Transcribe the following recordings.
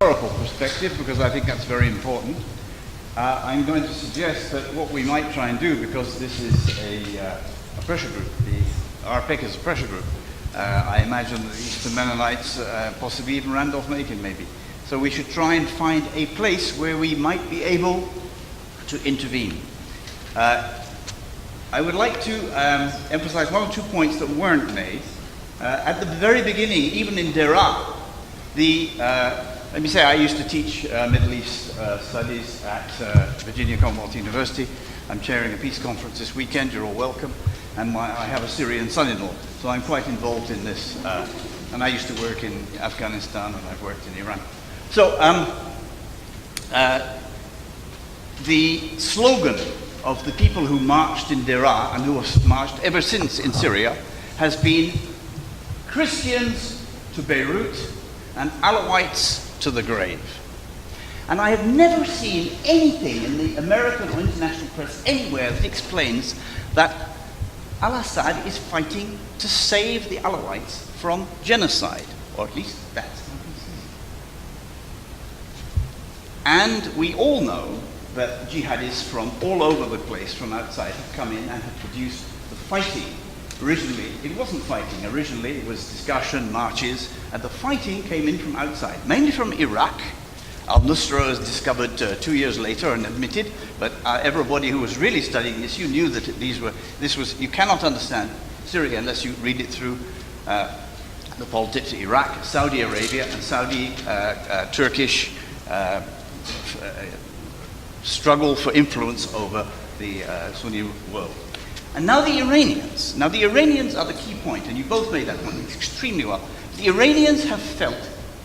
historical perspective, because I think that's very important, I'm going to suggest that what we might try and do, because this is a pressure group, the RPEC is a pressure group, I imagine the Eastern Mennonites, possibly even Randolph-Macon maybe. So we should try and find a place where we might be able to intervene. I would like to emphasize one or two points that weren't made. At the very beginning, even in Deraa, let me say I used to teach Middle East studies at Virginia Commonwealth University. I'm chairing a peace conference this weekend, you're all welcome. And I have a Syrian son-in-law, so I'm quite involved in this. And I used to work in Afghanistan and I've worked in Iran. So the slogan of the people who marched in Deraa and who have marched ever since in Syria has been Christians to Beirut and Alawites to the grave. And I have never seen anything in the American or international press anywhere that explains that al-Assad is fighting to save the Alawites from genocide, or at least that's what he says. And we all know that jihadists from all over the place from outside have come in and have produced the fighting. Originally, it wasn't fighting. Originally, it was discussion, marches, and the fighting came in from outside, mainly from Iraq. Al-Nusra was discovered 2 years later and admitted, but everybody who was really studying this, you knew that you cannot understand Syria unless you read it through the politics of Iraq, Saudi Arabia, and Saudi Turkish struggle for influence over the Sunni world. And now the Iranians. Now the Iranians are the key point, and you both made that point extremely well. The Iranians have felt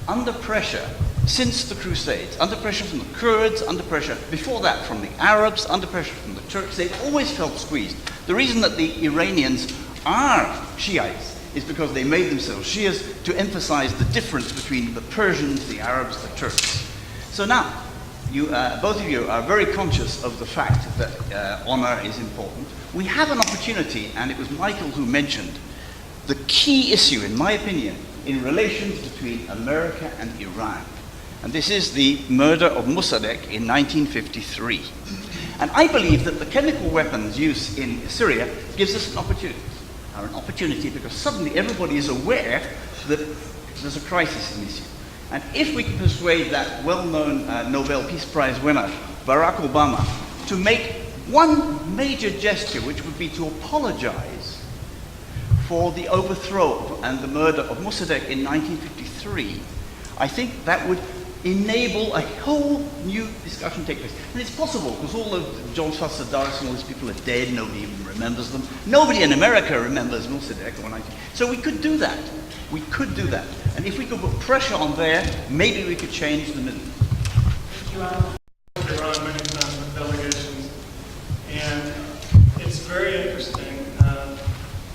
under pressure since the Crusades, under pressure from the Kurds, under pressure before that from the Arabs, under pressure from the Turks. They've always felt squeezed. The reason that the Iranians are Shiites is because they made themselves Shias to emphasize the difference between the Persians, the Arabs, the Turks. So now, both of you are very conscious of the fact that honor is important. We have an opportunity, and it was Michael who mentioned the key issue, in my opinion, in relations between America and Iran. And this is the murder of Mossadegh in 1953. And I believe that the chemical weapons use in Syria gives us an opportunity because suddenly everybody is aware that there's a crisis in this issue. And if we can persuade that well-known Nobel Peace Prize winner, Barack Obama, to make one major gesture, which would be to apologize for the overthrow and the murder of Mossadegh in 1953, I think that would enable a whole new discussion to take place. And it's possible, because all of John Foster Dulles and all these people are dead, nobody even remembers them. Nobody in America remembers Mossadegh. So we could do that. We could do that. And if we could put pressure on there, maybe we could change the Middle East. Iran many times with delegations, and it's very interesting.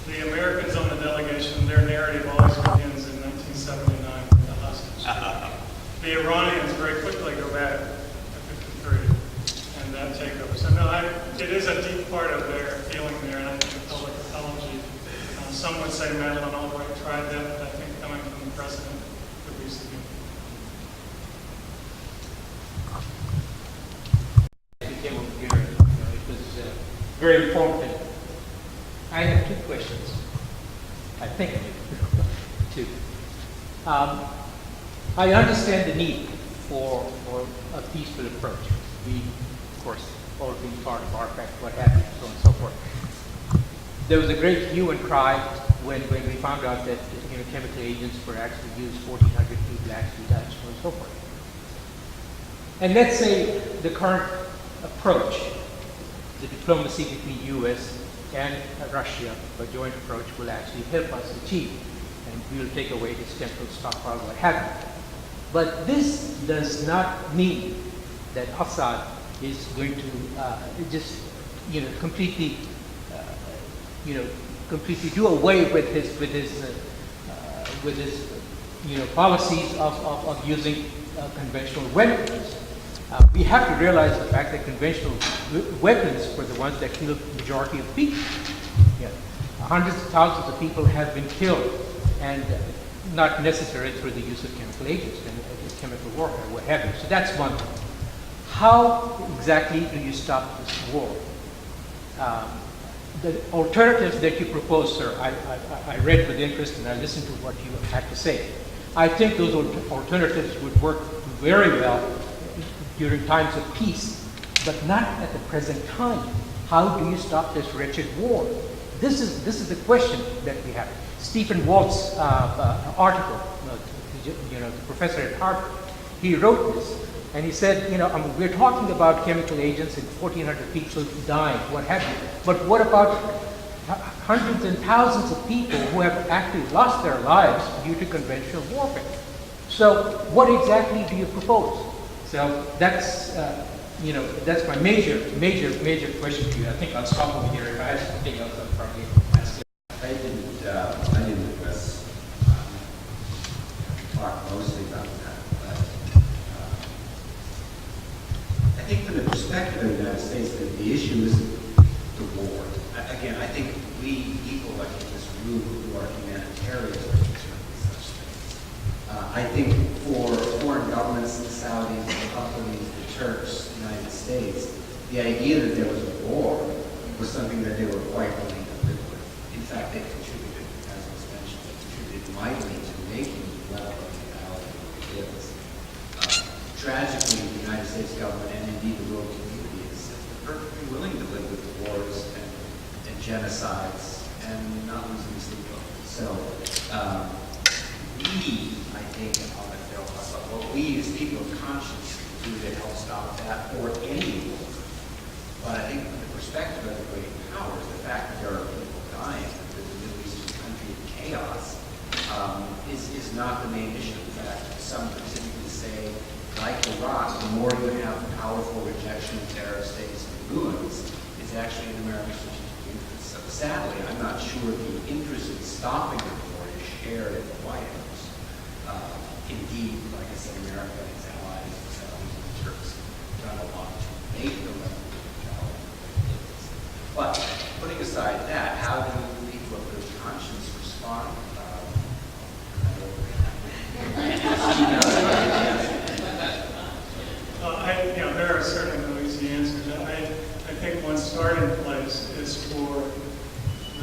The Americans on the delegation, their narrative always begins in 1979 with the hostage. The Iranians very quickly go back to 53 and that takeover. So no, it is a deep part of their feeling there, and I think the public apology. Some would say Madeleine Albright tried that, but I think coming from the president could be significant. Came over here, it was very informative. I have two questions. I think I do. Two. I understand the need for a peaceful approach. We, of course, all being part of RPEC, what have you, so on and so forth. There was a great hue and cry when we found out that chemical agents were actually used, 1,400 people actually died, so on and so forth. And let's say the current approach, the diplomacy between U.S. and Russia, a joint approach, will actually help us achieve, and we will take away this chemical stockpile, what have you. But this does not mean that Assad is going to just, completely do away with his policies of using conventional weapons. We have to realize the fact that conventional weapons were the ones that killed the majority of people. Hundreds of thousands of people have been killed, and not necessarily through the use of chemical agents. And chemical warfare, what have you. So that's one thing. How exactly do you stop this war? The alternatives that you propose, sir, I read with interest and I listened to what you had to say. I think those alternatives would work very well during times of peace, but not at the present time. How do you stop this wretched war? This is the question that we have. Stephen Walt's article, the professor at Harvard, he wrote this, and he said, we're talking about chemical agents and 1,400 people dying, what have you, but what about hundreds and thousands of people who have actually lost their lives due to conventional warfare? So what exactly do you propose? So that's my major question to you. I think I'll stop over here. If I have something else, I'll probably ask it. I didn't address, talk mostly about that, but I think from the perspective of the United States, the issue isn't the war. Again, I think we people like in this room who are humanitarians are concerned with such things. I think for foreign governments, the Saudis, the Qataris, the Turks, the United States, the idea that there was a war was something that they were quite willing to live with. In fact, they contributed, as was mentioned, they contributed mightily to making the level of reality what it is. Tragically, the United States government and indeed the world community is perfectly willing to live with wars and genocides and not losing sleep over it. So I think, what we as people of conscience do to help stop that or any war. But I think from the perspective of the great powers, the fact that there are people dying, that the Middle East is a country of chaos, is not the main issue. In fact, some specifically say, like Iraq, the more you have powerful rejection of terror states and ruins, it's actually in America's strategic interest. So sadly, I'm not sure the interest in stopping the war is shared at the White House. Indeed, like I said, America and its allies, the Saudis and the Turks, have done a lot to make the level of neutrality. But putting aside that, how do people of good conscience respond? There are certainly no easy answers. I think one starting place is for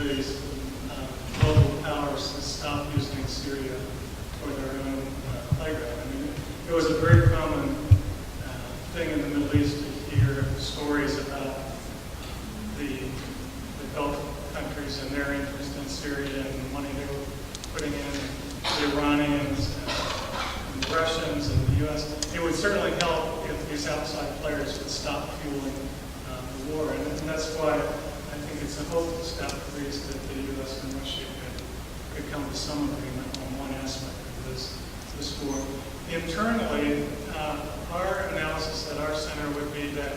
these global powers to stop using Syria for their own playground. I mean, it was a very common thing in the Middle East to hear stories about the Gulf countries and their interest in Syria and the money they were putting in, the Iranians and the Russians and the U.S. It would certainly help if these outside players would stop fueling the war. And that's why I think it's a hopeful step, at least, that the U.S. and Russia could come to some agreement on one aspect of this war. Internally, our analysis at our center would be that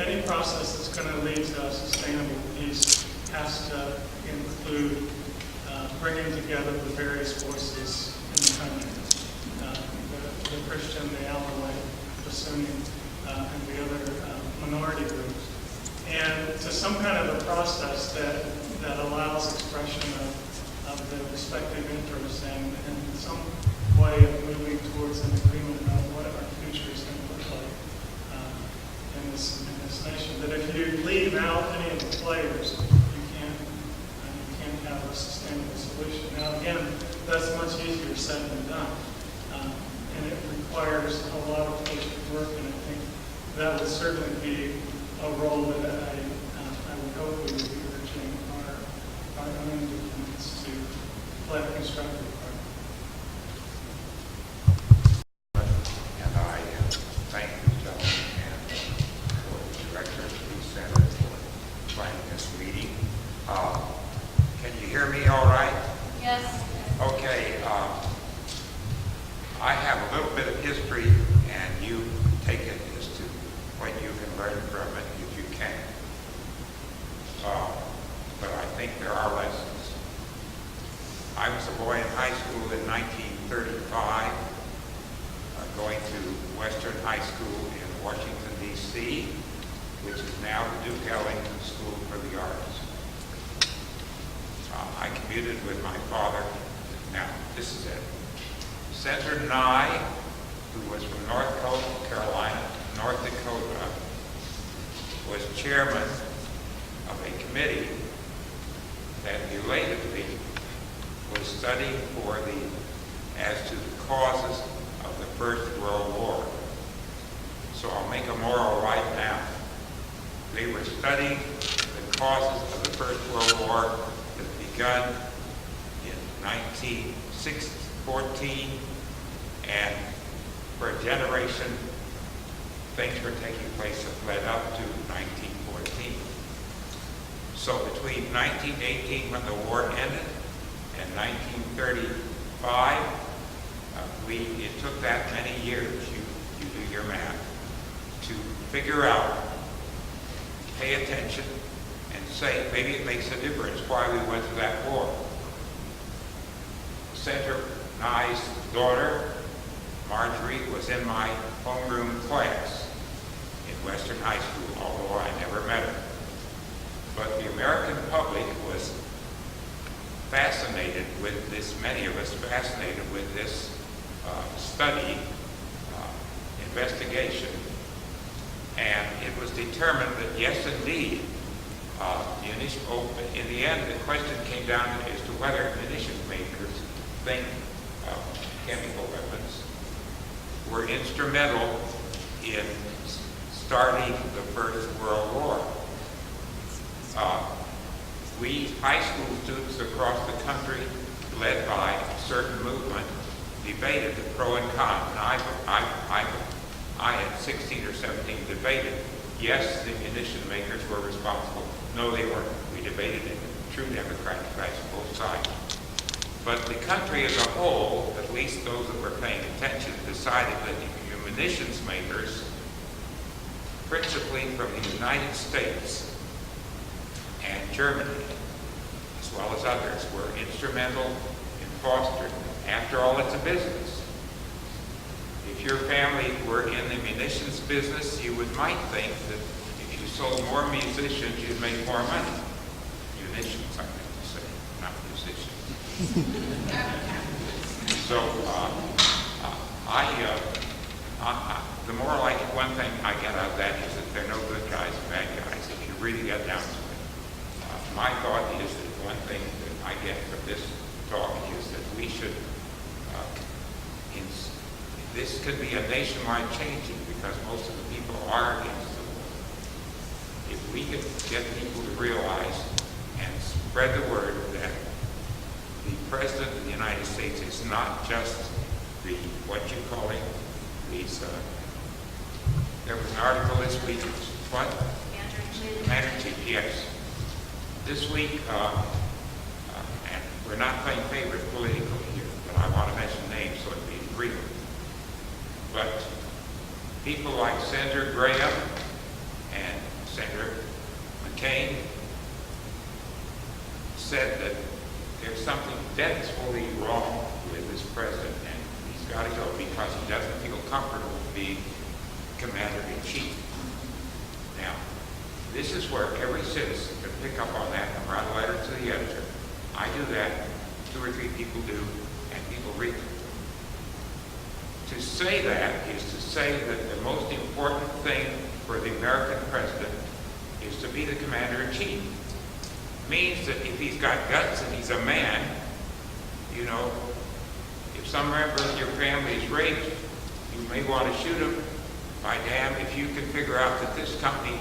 any process that's going to lead to a sustainable peace has to include bringing together the various voices in the country. The Christian, the Alawite, the Sunni, and the other minority groups. And to some kind of a process that allows expression of the respective interests and some way of moving towards an agreement about what our future is going to look like in this nation. That if you leave out any of the players, you can't have a sustainable solution. Now again, that's much easier said than done. And it requires a lot of patient work, and I think that would certainly be a role that I would hope we would be urging our own deployments to play a constructive part. And I thank the gentleman and for the director of the center for planning this meeting. Can you hear me all right? Yes. Okay. I have a little bit of history, and you take it as to what you can learn from it if you can. But I think there are lessons. I was a boy in high school in 1935, going to Western High School in Washington, D.C., which is now the Duke Ellington School for the Arts. I commuted with my father. Now, this is it. Senator Nye, who was from North Carolina, North Dakota, was chairman of a committee that belatedly was studying as to the causes of the First World War. So I'll make a moral right now. They were studying the causes of the First World War that begun in 1914, and for a generation, things were taking place that led up to 1914. So between 1918, when the war ended, and 1935, it took that many years, you do your math, to figure out, pay attention, and say, maybe it makes a difference why we went to that war. Senator Nye's daughter, Marjorie, was in my homeroom class in Western High School, although I never met her. But the American public was fascinated with this, many of us fascinated with this study, investigation, and it was determined that yes, indeed, in the end, the question came down as to whether munitions makers think chemical weapons were instrumental in starting the First World War. We high school students across the country, led by a certain movement, debated the pro and con. And I had 16 or 17 debated. Yes, the munition makers were responsible. No, they weren't. We debated in true democratic fashion, both sides. But the country as a whole, at least those that were paying attention, decided that the munitions makers, principally from the United States and Germany, as well as others, were instrumental in fostering. After all, it's a business. If your family were in the munitions business, you might think that if you sold more munitions, you'd make more money. Munitions, I meant to say, not musicians. So, the more like one thing I get out of that is that they're no good guys and bad guys, if you really get down to it. My thought is that one thing that I get from this talk is that we should, this could be a nationwide changing because most of the people are against the war. If we could get people to realize and spread the word that the President of the United States is not just the, what you call him, these, there was an article this week, what? Commander in Chief, yes. This week, and we're not playing favorites politically here, but I want to mention names so it'd be real. But people like Senator Graham and Senator McCain said that there's something deathfully wrong with this president, and he's got to go because he doesn't feel comfortable being commander-in-chief. Now, this is where every citizen can pick up on that and write a letter to the editor. I do that, 2 or 3 people do, and people read it. To say that is to say that the most important thing for the American president is to be the commander-in-chief. Means that if he's got guts and he's a man, you know, if some member of your family is raped, you may want to shoot him. By damn, if you can figure out that this country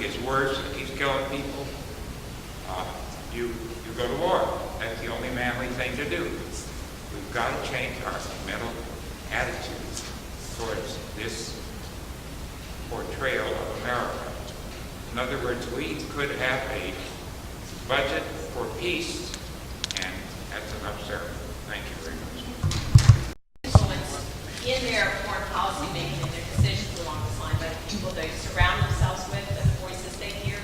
is worse and keeps killing people, you go to war. That's the only manly thing to do. We've got to change our mental attitude towards this portrayal of America. In other words, we could have a budget for peace, and that's enough, sir. Thank you very much. Influence in their foreign policy making and their decisions along this line by the people they surround themselves with and the voices they hear.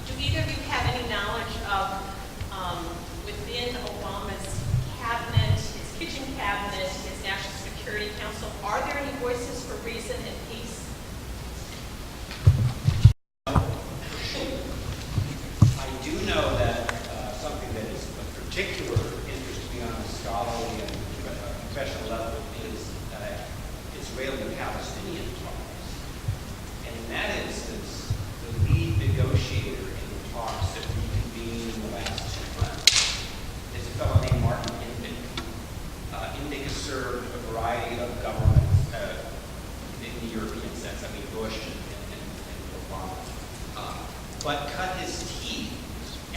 Do either of you have any knowledge of within Obama's cabinet, his kitchen cabinet, his National Security Council, are there any voices for reason and peace? I do know that something that is of particular interest to me on a scholarly and professional level served a variety of governments in the European sense. I mean, Bush and Obama. But cut his teeth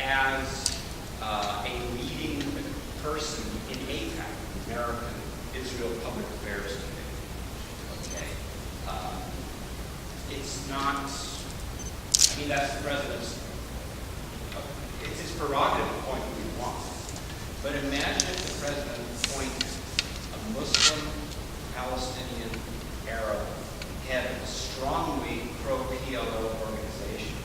as a leading person in APAC, American Israel Public Affairs Committee. Okay. It's not, I mean, that's the president's, it's his prerogative to point who he wants. But imagine if the president appoints a Muslim, Palestinian, Arab, head of a strongly pro-PLO organization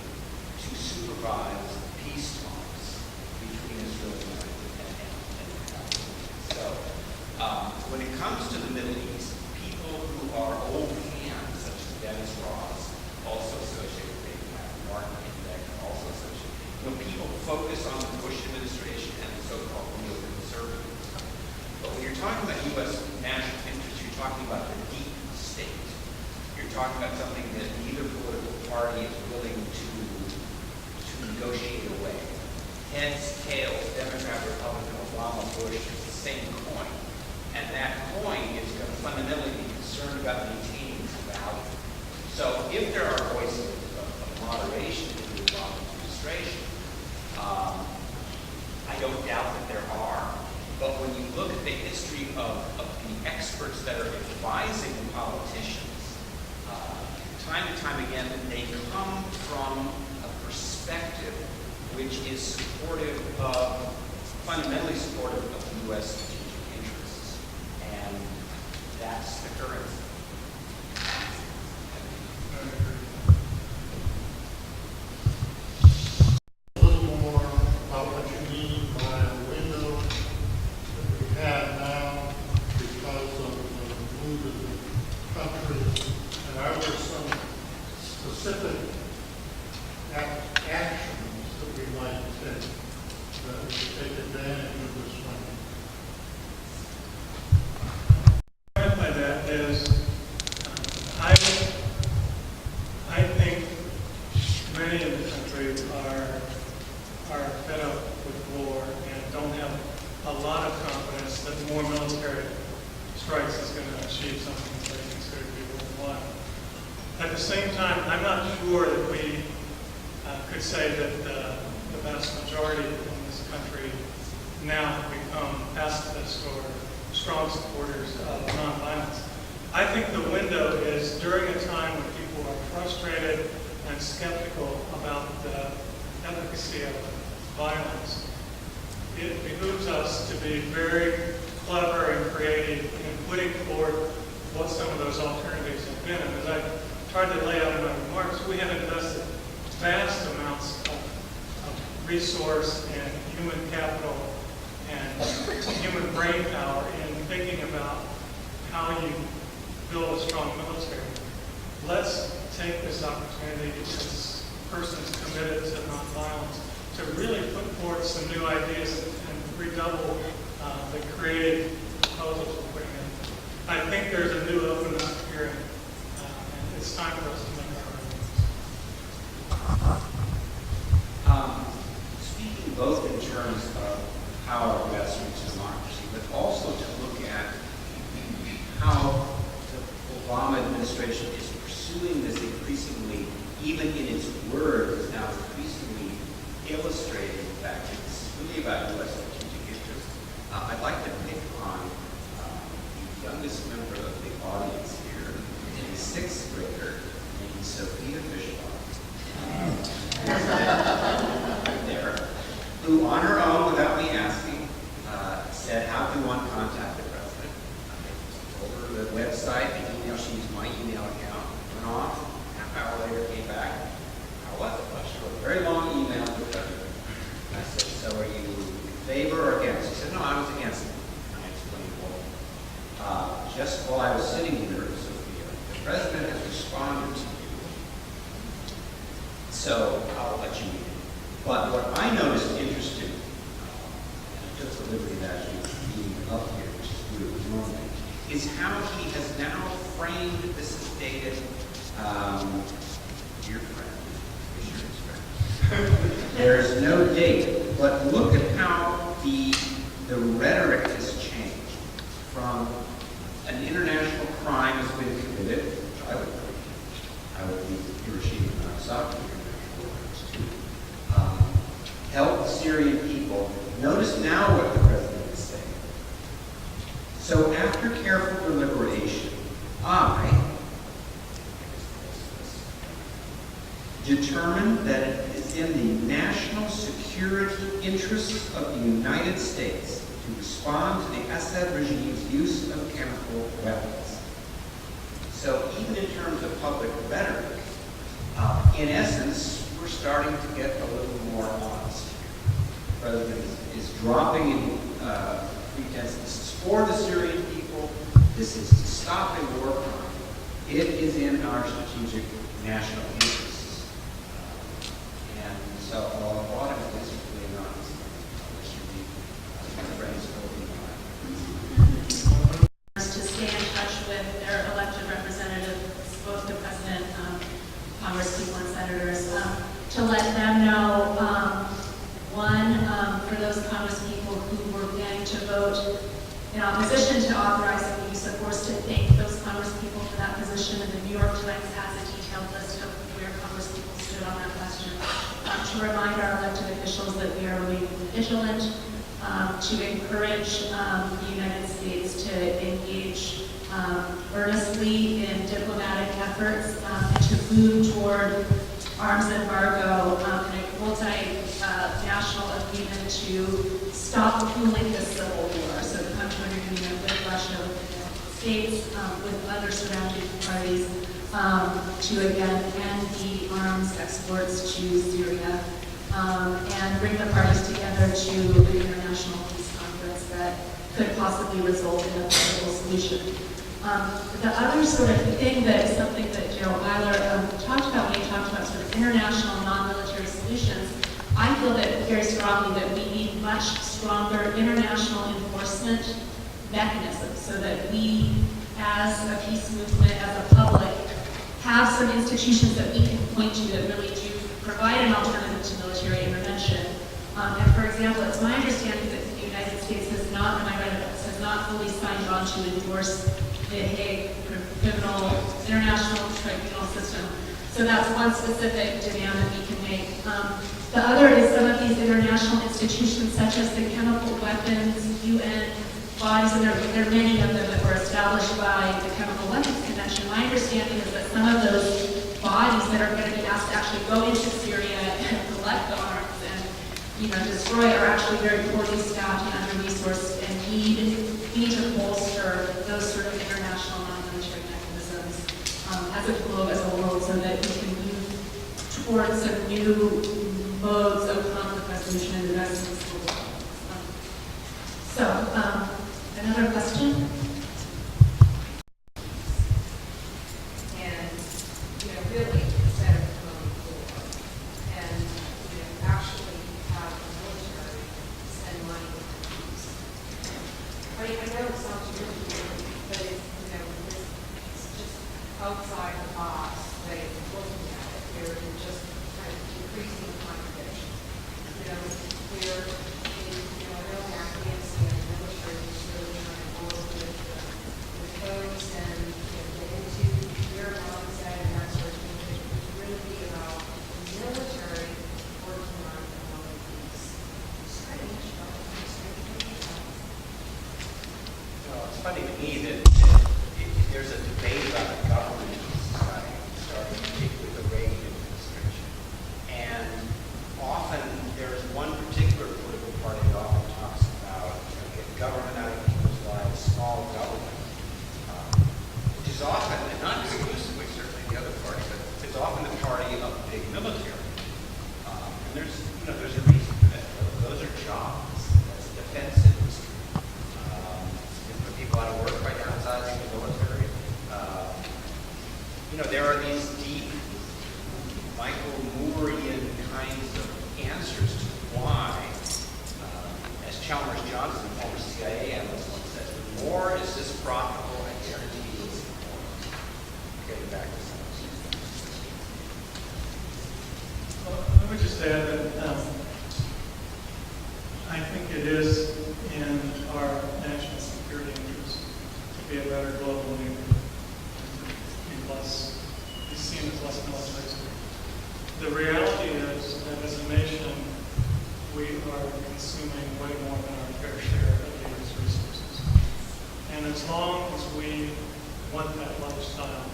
to supervise peace talks between Israel and Palestine. So, when it comes to the Middle East, people who are old hands, such as Dennis Ross, also associated with AIPAC, Martin Indeck, also associated. People focus on the Bush administration and the so-called neoconservatives. But when you're talking about U.S. national interest, you're talking about the deep state. You're talking about something that neither political party is willing to negotiate away. Heads, tails, Democrat, Republican, Obama, Bush, it's the same coin. And that coin is going to fundamentally be concerned about maintaining its value. So if there are voices of moderation in the Obama administration, I don't doubt that there are. But when you look at the history of the experts that are advising the politicians, time and time again, they come from a perspective which is supportive of, fundamentally supportive of the U.S. strategic interests. And that's the currency. A little more about what you mean by a window that we have now because of the mood of the country. And are there some specific actions that we might take to take advantage of this window? What I meant by that is, I think many in the country are fed up with war and don't have a lot of confidence that more military strikes is going to achieve something that they consider to be worthwhile. At the same time, I'm not sure that we could say that the vast majority in this country now have become pacifists or strong supporters of nonviolence. I think the window is during a time when people are frustrated and skeptical about the efficacy of violence. It behooves us to be very clever and creative in putting forward what some of those alternatives have been. And as I tried to lay out in my remarks, we have invested vast amounts of resource and human capital and human brain power in thinking about how you build a strong military. Let's take this opportunity as persons committed to nonviolence to really put forth some new ideas and redouble the creative proposals we're putting in. I think there's a new openness here, and it's time for us to make our arguments. Speaking both in terms of power of grassroots democracy, but also to look at how the Obama administration is pursuing this increasingly, even in its words, is now increasingly illustrating the fact that this is really about U.S. strategic interests. I'd like to pick on the youngest member of the audience here, a sixth grader named Sophia Fishbach. Right there, who on her own, without me asking, said, how do one contact the president? I told her the website, the email, she used my email account, went off, half hour later came back. How was it? Well, she wrote a very long email to the president. And I said, so are you in favor or against? She said, no, I was against it. And I explained why. Just while I was sitting here, Sophia, the president has responded to you. So I'll let you read it. But what I noticed interesting, and I took the liberty of actually being up here, which is weird normally, is how he has now framed this as dated, dear friend, Fisher's friend. There is no date, but look at how the rhetoric has changed from So after careful deliberation, I determined that it is in the national security interests of the United States to respond to the Assad regime's use of chemical weapons. So even in terms of public rhetoric, in essence, we're starting to get a little more honest. The president is dropping in pretense this is for the Syrian people, this is to stop a war crime. It is in our strategic national interests. And so while I brought him this really honest, this should be my friends will be To stay in touch with their elected representatives, both the president, congresspeople, and senators, to let them know, for those congresspeople who were going to vote in opposition to authorizing the use of force, to thank those congresspeople for that position. And the New York Times has a detailed list of where congresspeople stood on that question. To remind our elected officials that we are remaining vigilant, to encourage the United States to engage earnestly in diplomatic efforts and to move toward arms embargo and a multi-national agreement to stop fueling this civil war. So to come to an agreement with Russia, with the United States, with other surrounding parties, to again end the arms exports to Syria, and bring the parties together to an international peace conference that could possibly result in a political solution. The other sort of thing that is something that Gerald Weiler talked about when he talked about sort of international non-military solutions, I feel that very strongly that we need much stronger international enforcement mechanisms so that we, as a peace movement, as a public, have some institutions that we can point to that really do provide an alternative to military intervention. And for example, it's my understanding that the United States has not, when I read it, has not fully signed on to endorse the Hague International Tribunal system. So that's one specific demand that we can make. The other is some of these international institutions, such as the Chemical Weapons UN bodies, and there are many of them that were established by the Chemical Weapons Convention. My understanding is that some of those bodies that are going to be asked to actually go into Syria and collect the arms and destroy are actually very poorly staffed and under-resourced and need to bolster those sort of international non-military mechanisms as a globe, as a world, so that we can move towards some new modes of conflict resolution in the rest of the world. So, another question? And, really, instead of going forward and, actually have the military spend money on peace. I know it sounds really, but it's, it's just outside the box way of looking at it. You're just kind of decreasing the contradiction. We're in, I know in Afghanistan, the military was really trying to work with folks and, get into their mindset and that sort of thing. But it was really about the military working on economic peace. Strange, but it's strange. Well, it's funny to me that there's a debate about the government in society, starting particularly with the Reagan administration. And often there's one particular political party that often talks about get government out of people's lives, small government, which is often, and not exclusively certainly the other party, but it's often the party of big military. And there's a reason for that. Those are jobs. That's the defense industry. You put people out of work by downsizing the military. There are these deep Michael Moorian kinds of answers to why, as Chalmers Johnson, former CIA analyst, once said, the more is this profitable, I guarantee it's more. Getting back to something. Well, let me just add that I think it is in our national security interest to be a better global leader, be seen as less militaristic. The reality is that as a nation, we are consuming way more than our fair share of these resources. And And as long as we want that lifestyle,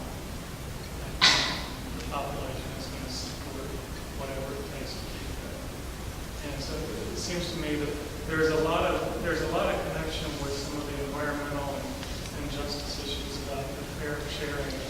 I think the population is going to support whatever it takes to keep that. And so it seems to me that there's a lot of connection with some of the environmental and justice issues about the fair sharing